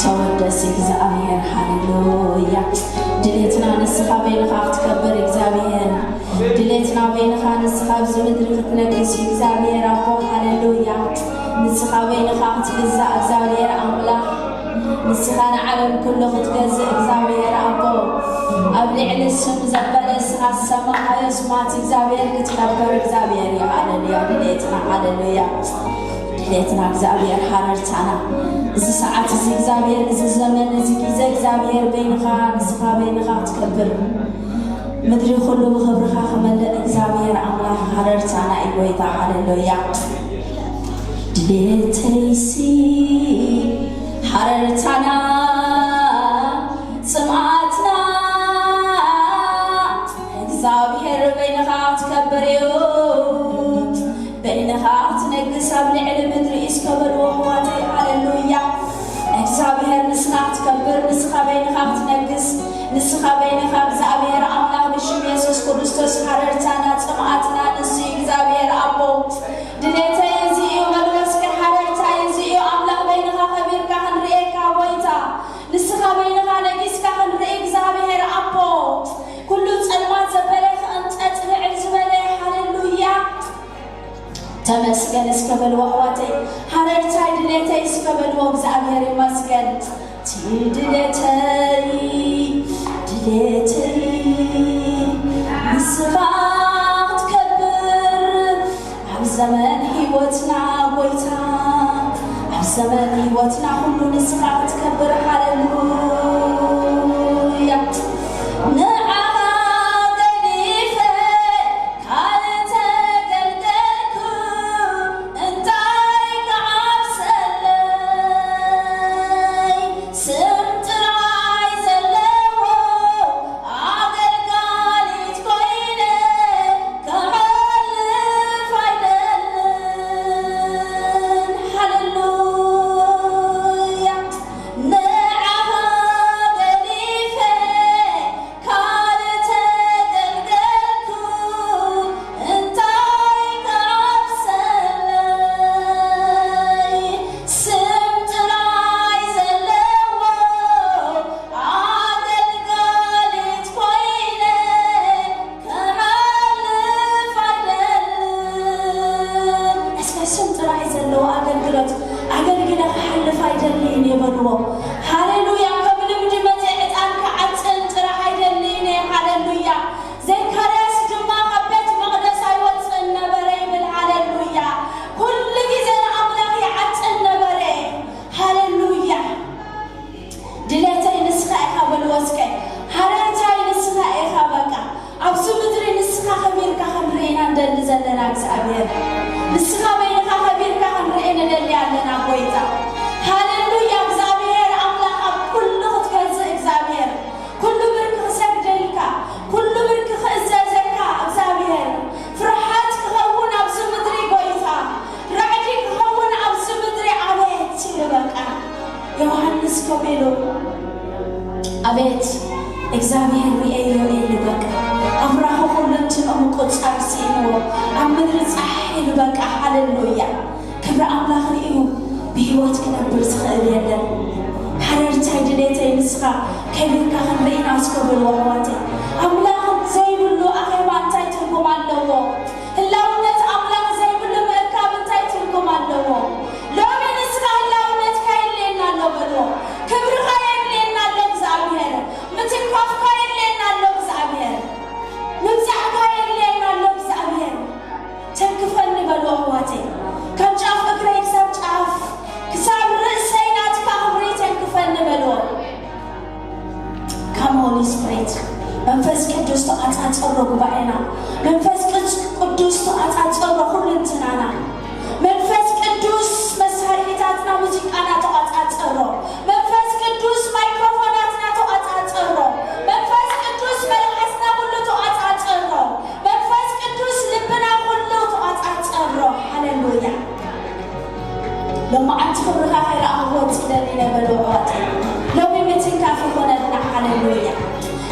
ተወደስ እግዚአብሔር ሃሌሉያ ድሌትና ንስኻ በይንኻ ክትከብር እግዚአብሔር ድሌትና በይንኻ ንስኻ ብዝምድር ክትነግስ እግዚአብሔር አቦ ሃሌሉያ ንስኻ በይንኻ ክትገዛእ እግዚአብሔር አምላክ ንስኻ ንዓለም ኩሉ ክትገዝእ እግዚአብሔር አቦ ኣብ ልዕሊ ስም ዘበለ ስኻ ሰማይ ስማት እግዚአብሔር ክትከብር እግዚአብሔር ሃሌሉያ ድሌትና ሃሌሉያ ድሌትና እግዚአብሔር ሓረርታና እዚ ሰዓት እዚ እግዚአብሔር እዚ ዘመን እዚ ግዜ እግዚአብሔር በይንኻ ንስኻ በይንኻ ክትከብር ምድሪ ኩሉ ብኽብርኻ ክመልእ እግዚአብሔር አምላክ ሓረርታና እዩ ጎይታ ሃሌሉያ ድሌተይሲ ሓረርታና ጽምዓትና እግዚአብሔር በይንኻ ክትከብር እዩ በይንኻ ክትነግስ ኣብ ልዕሊ ምድሪ እስከበልዎ ኣሕዋተይ ሃሌሉያ እግዚአብሔር ንስኻ ክትከብር ንስኻ በይንኻ ክትነግስ ንስኻ በይንኻ እግዚአብሔር አምላክ ብሽም ኢየሱስ ክርስቶስ ሓረርታና ጽምዓትና ንሱ እግዚአብሔር አቦ ድሌተይ እዚ እዩ መልወስከ ሓረርታይ እዚ እዩ አምላክ በይንኻ ከቢርካ ክንርኤካ ጎይታ ንስኻ በይንኻ ነጊስካ ክንርኢ እግዚአብሔር አቦ ኩሉ ጸልማት ዘበለ ክእንጠጥ ልዕል ዝበለ ሃሌሉያ ተመስገን እስከበልዎ ኣሕዋተይ ሓረርታይ ድሌተይ እስከበልዎ እግዚአብሔር ይመስገን ድሌተይ ንስኻ ክትከብር ኣብ ዘመን ሂወትና ጎይታ ኣብ ዘመን ሂወትና ሁሉ ንስኻ ክትከብር ሃሌሉያ አቤት እግዚአብሔር ሪኤዮ ልበቃ አብራሁ ሁለንትንም ቁጻር ሲኖ አምድር ፀሐይ ልበቃ ሃሌሉያ ክብረ አምላክ ሪኡ በህይወት ክነብር ዝኽእል የለን ሓረርታይ ድሌተይ ንስኻ ከቢርካ ክንርኢና እስከበልዎ ኣሕዋተይ አምላክ ዘይብሉ ኣኼባ እንታይ ትርጉም ኣለዎ ህላውነት አምላክ ዘይብሉ ምእካብ እንታይ ትርጉም ኣለዎ ሎሚ ንስኻ ህላውነትካ የድልየና ኣሎ በልዎ ክብርኻ የድልየና ኣሎ እግዚአብሔር ምትንኳፍካ የድልየና ኣሎ እግዚአብሔር ምብዛሕካ የድልየና ኣሎ እግዚአብሔር ተንክፈኒ በልዎ ኣሕዋተይ ካብ ጫፍ እግረይ ክሳብ ጫፍ ክሳብ ርእሰይ ናትካ ክብሪ ተንክፈኒ በልዎ ካም ሆሊ ስፒሪት መንፈስ ቅዱስ ተኣጻጸሮ ጉባኤና መንፈስ ቅዱስ ተኣጻጸሮ ሁለንትናና መንፈስ ቅዱስ መሳርሒታትና ሙዚቃና ተኣጻጸሮ መንፈስ ቅዱስ ማይክሮፎናትና ተኣጻጸሮ መንፈስ ቅዱስ መልሓስና ሁሉ ተኣጻጸሮ መንፈስ ቅዱስ ልብና ሁሉ ተኣጻጸሮ ሃሌሉያ لما أنت خبرها خير أهوت إلى بلوغات لو بمتنكاف يكوننا هاليلويا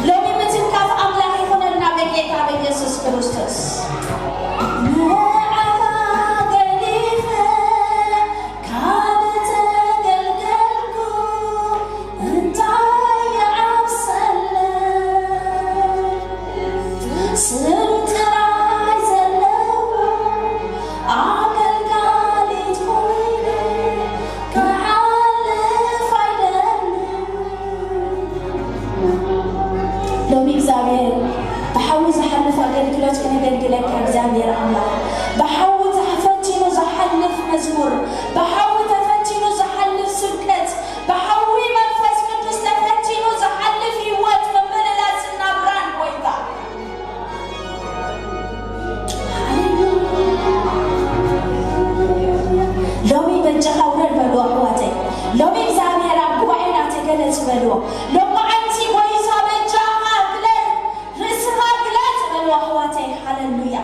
لو بمتنكاف أملاك يكوننا بكيتا بيسوس كريستوس زحلف أجلكلت كنجلك እግዚአብሔር አምላክ بحاول تفتينو زحلف مزمور بحاول تفتينو زحلف سبكت بحاول منفس قدس تفتينو زحلف هوات ممللات النبران ويبا لومي بنجحاورن بلو أحواتي لومي እግዚአብሔር አብዋይና ተገለጽ በልዎ لومي አንቺ ወይሳ በጃሃ ግለት ርስኻ ግለት በልዎ አሕዋተይ ሃሌሉያ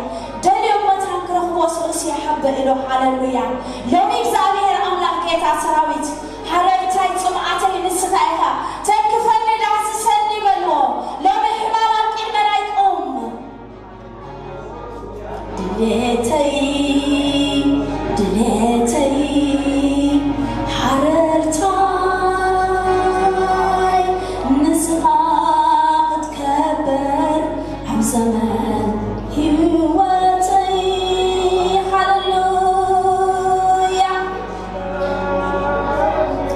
ደልዮ መታክረኽ ወስርስ ይሐበ ኢሎ ሃሌሉያ لومي እግዚአብሔር አምላክ ጌታ ሰራዊት ሃሌታይ ጽምዓተይ ንስኻ ኢኻ ተክፈኒ ዳስሰኒ በልዎ لومي ሕማማት ቅድመና ይቆም ድሌተይ حررتاي نسخة تكبر عم زمان هواتي هللويا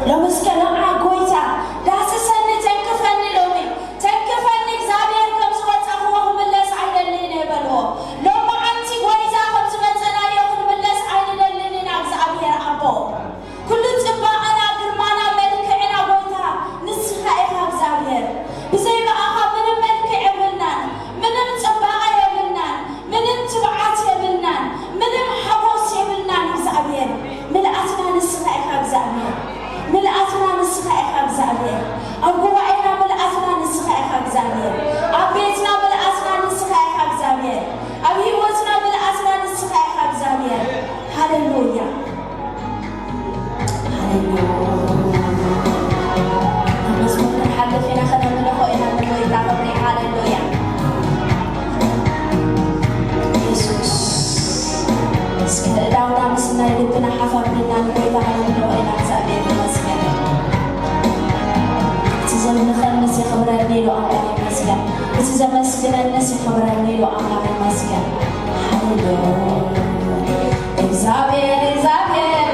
لو مسكنا عقويتا داس سنة تنكفني لومي تنكفني እግዚአብሔር ከምዝወት አሁን መለስ አይደልኝ በልዎ لو ما አንቺ ወይዛ ከምዝመፀና ይሁን መለስ አይደልኝና እግዚአብሔር አቦ كل ጽባዓና ግርማና መልክዕና ወይታ ንስኻ ኢኻ እግዚአብሔር ብዘይ በአኻ ምንም መልክዕ የብልናን ምንም ጽባዓ የብልናን ምንም ትብዓት የብልናን ምንም ሓጎስ የብልናን እግዚአብሔር ምልአትና ንስኻ ኢኻ እግዚአብሔር ምልአትና ንስኻ ኢኻ እግዚአብሔር ኣብ ጉባኤና ምልአትና ንስኻ ኢኻ እግዚአብሔር ኣብ ቤትና ምልአትና ንስኻ ኢኻ እግዚአብሔር ኣብ ህይወትና ምልአትና ንስኻ ኢኻ እግዚአብሔር ሃሌሉያ المزمور نحلف إلى خدم له إلى الموت عبري هاليلويا يسوس دعونا مسنا يلبنا حفر لنا الموت عبري إلى زابير المسجد تزم نخلص يخبر النيل أمام المسجد تزم مسجد الناس يخبر النيل أمام المسجد هاليلويا زابير زابير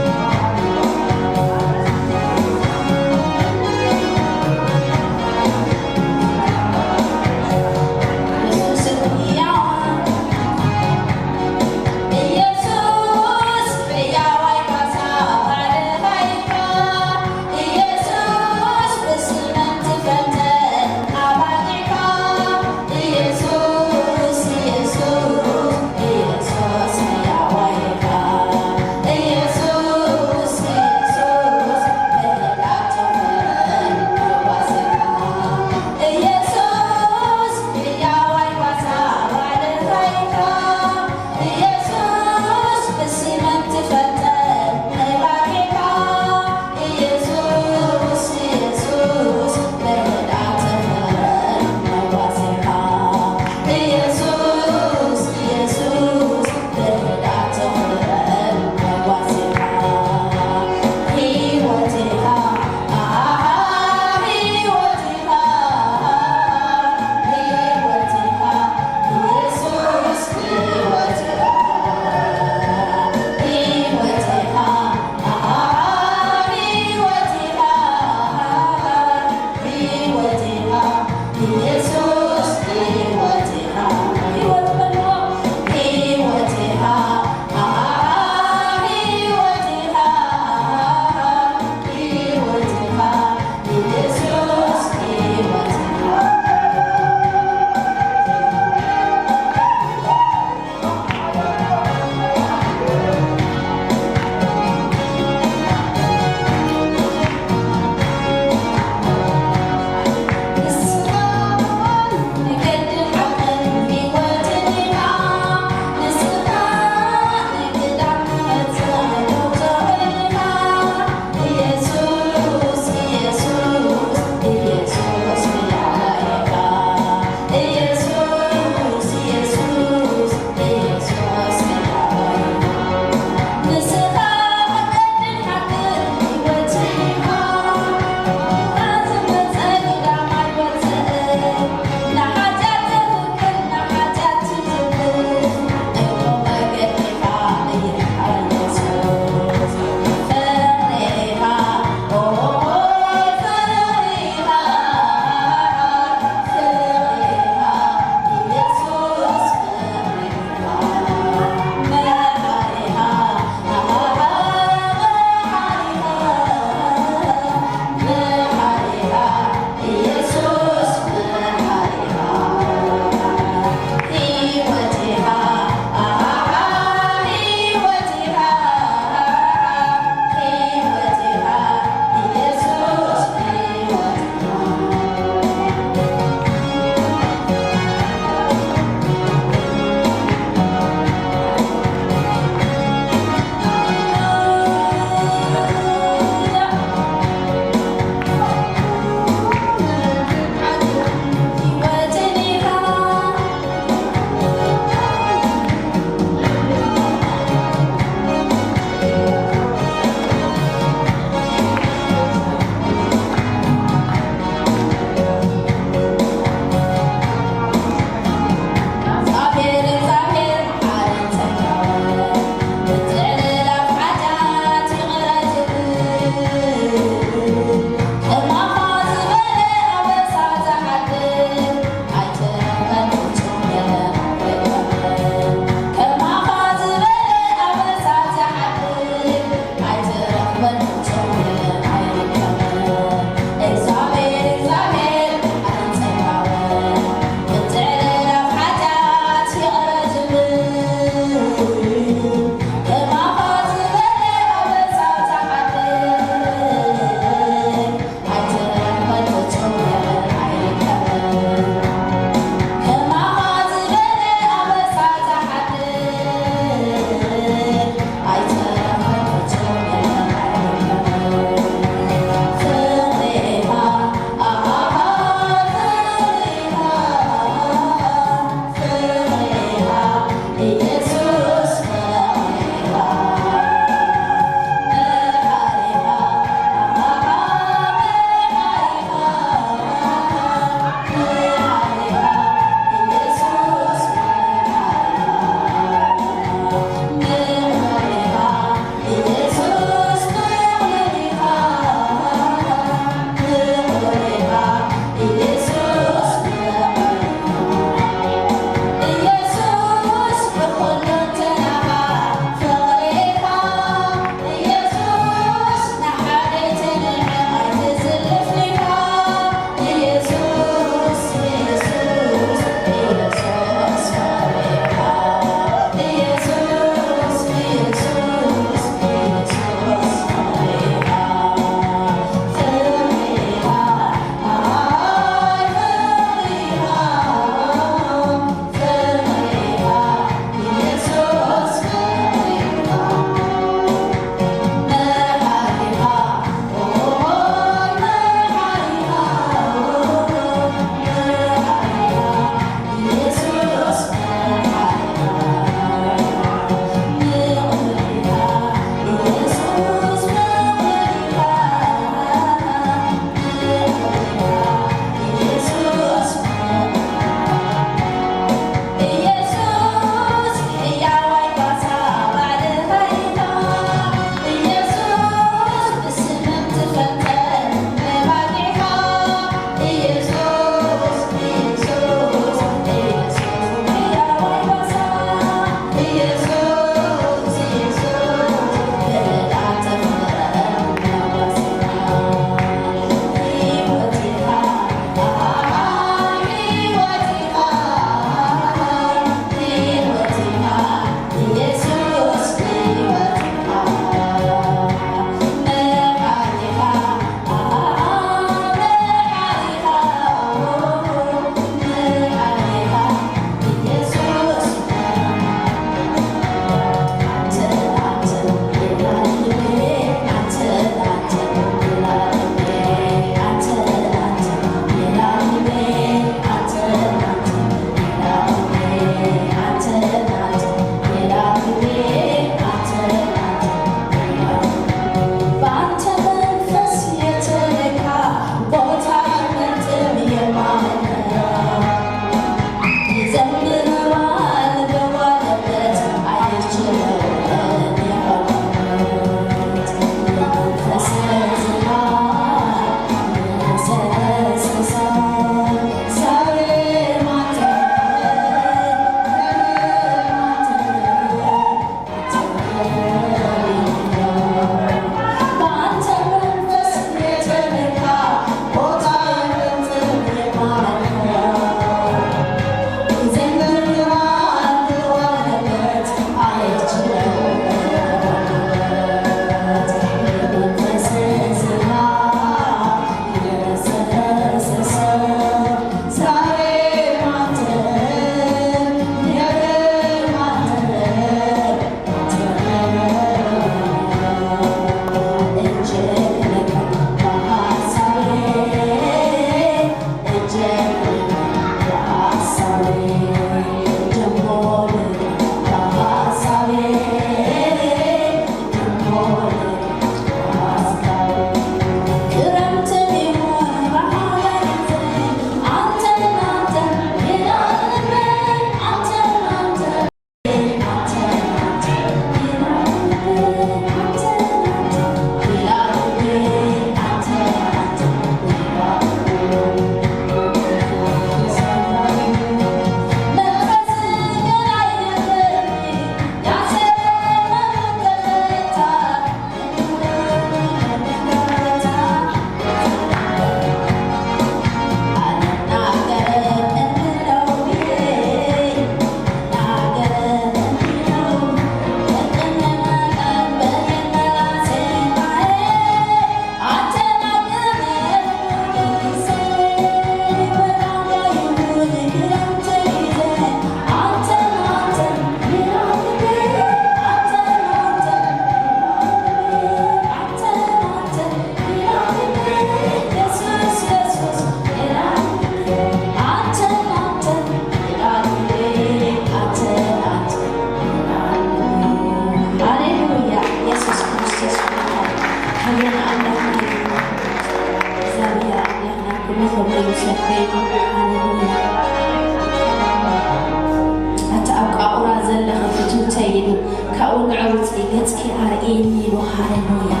كأون عروتي قتكي أرئيني له هاللويا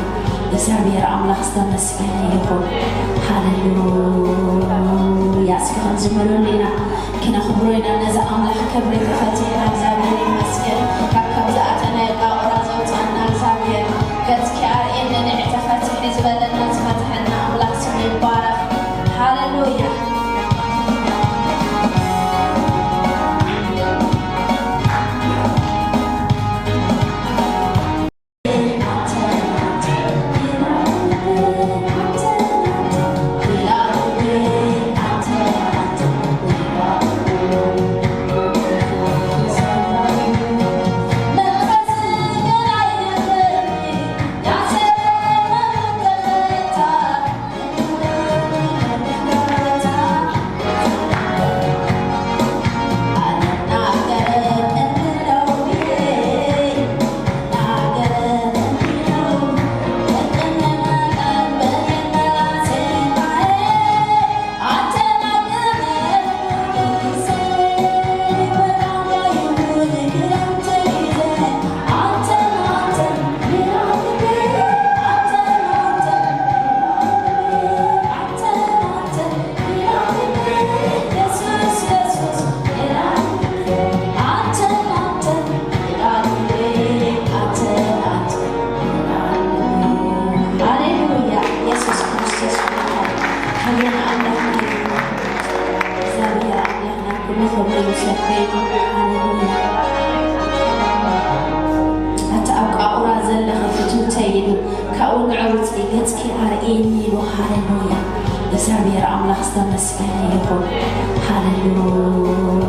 እግዚአብሔር አምላክ ተመስገን ይሁን ሃሌሉያ እስካሁን ዝመሉልና ክነኽብሮይና ነዛ አምላክ ክብሪ ተፈቲና እግዚአብሔር ይመስገን ካብዛኣተና የቃቁራ ዘውፅአና እግዚአብሔር ገጽኪ ኣርኤኒ ንዕተ ፈትሒ ዝበለና ዝፈትሐና አምላክ ስሙ ይባረክ ሃሌሉያ እግዚአብሔር አምላክ ተመስገን ይሁን ሃሌሉያ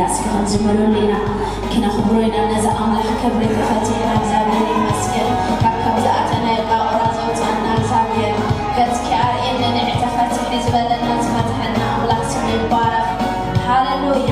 እስካሁን ዝመሉልና ክነኽብሮይና ነዛ አምላክ ክብሪ ተፈቲና እግዚአብሔር ይመስገን ካብዛኣተና የቃቁራ ዘውፅአና እግዚአብሔር ገጽኪ ኣርኤኒ ንዕተ ፈትሒ ዝበለና ዝፈትሐና አምላክ ስሙ ይባረክ ሃሌሉያ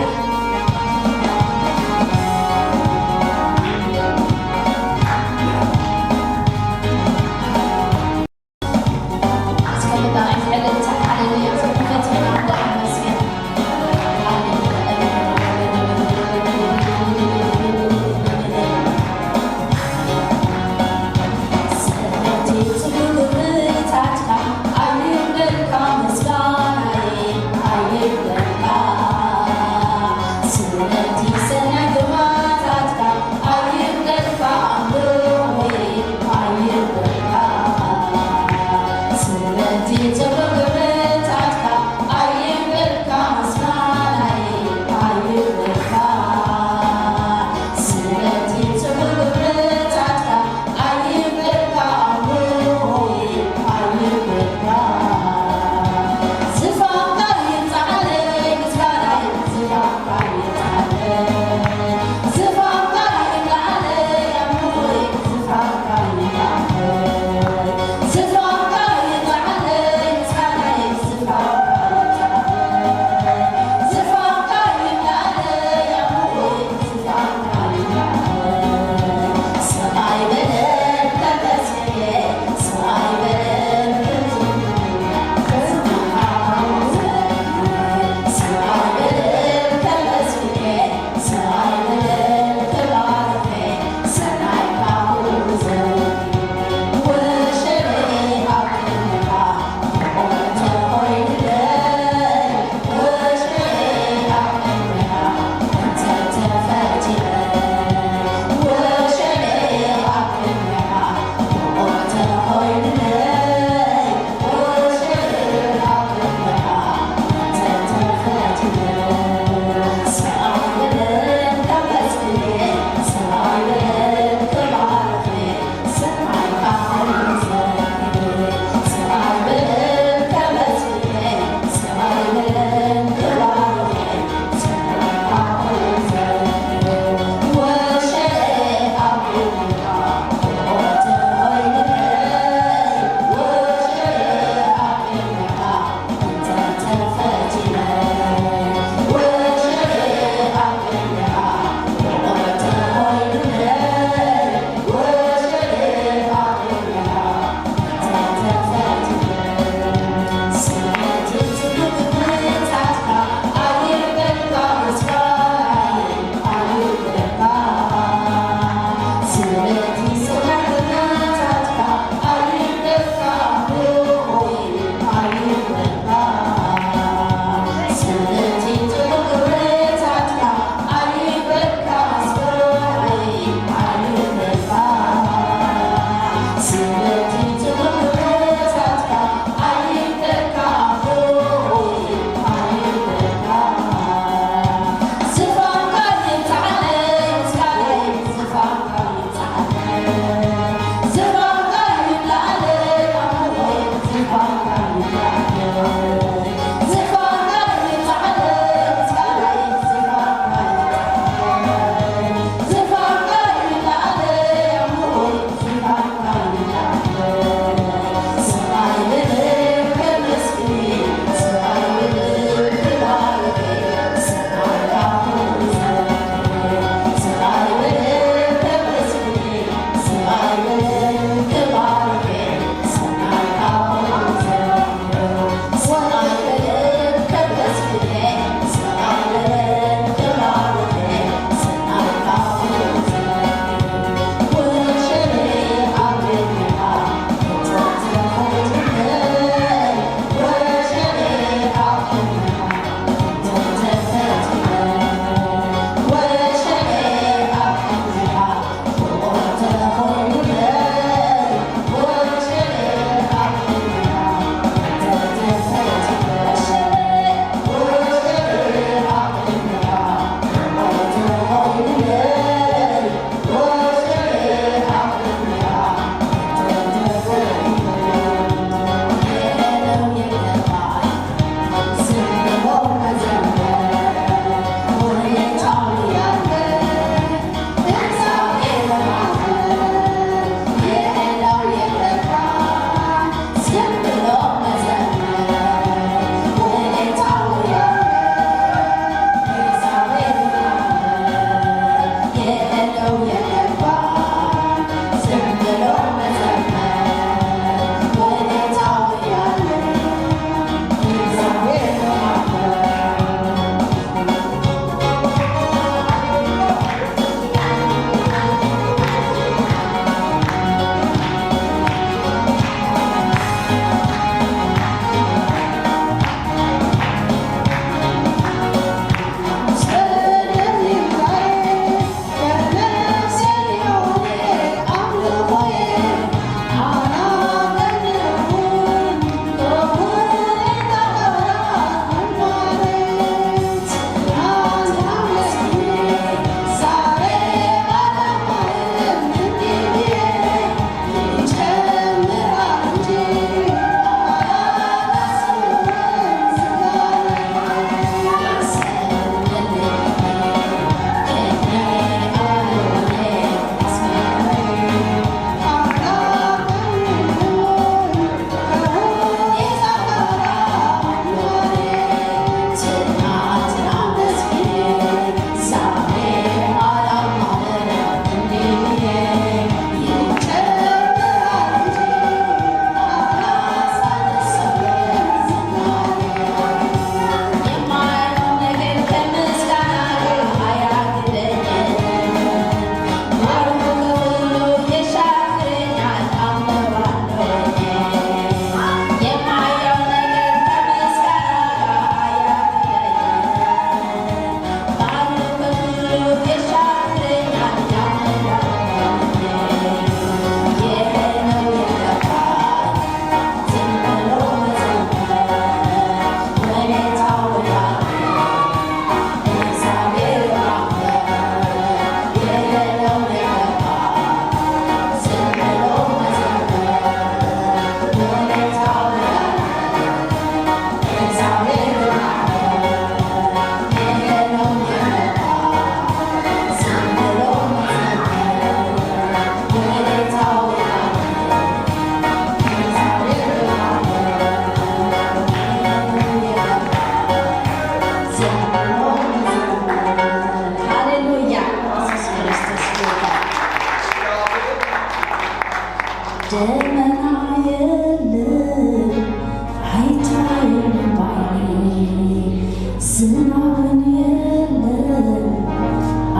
ማመን የለም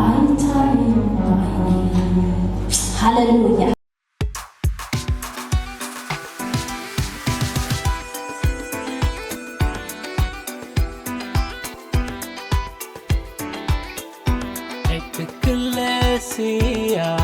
አይታይም ባይኔ። ሃሌሉያ Ecclesia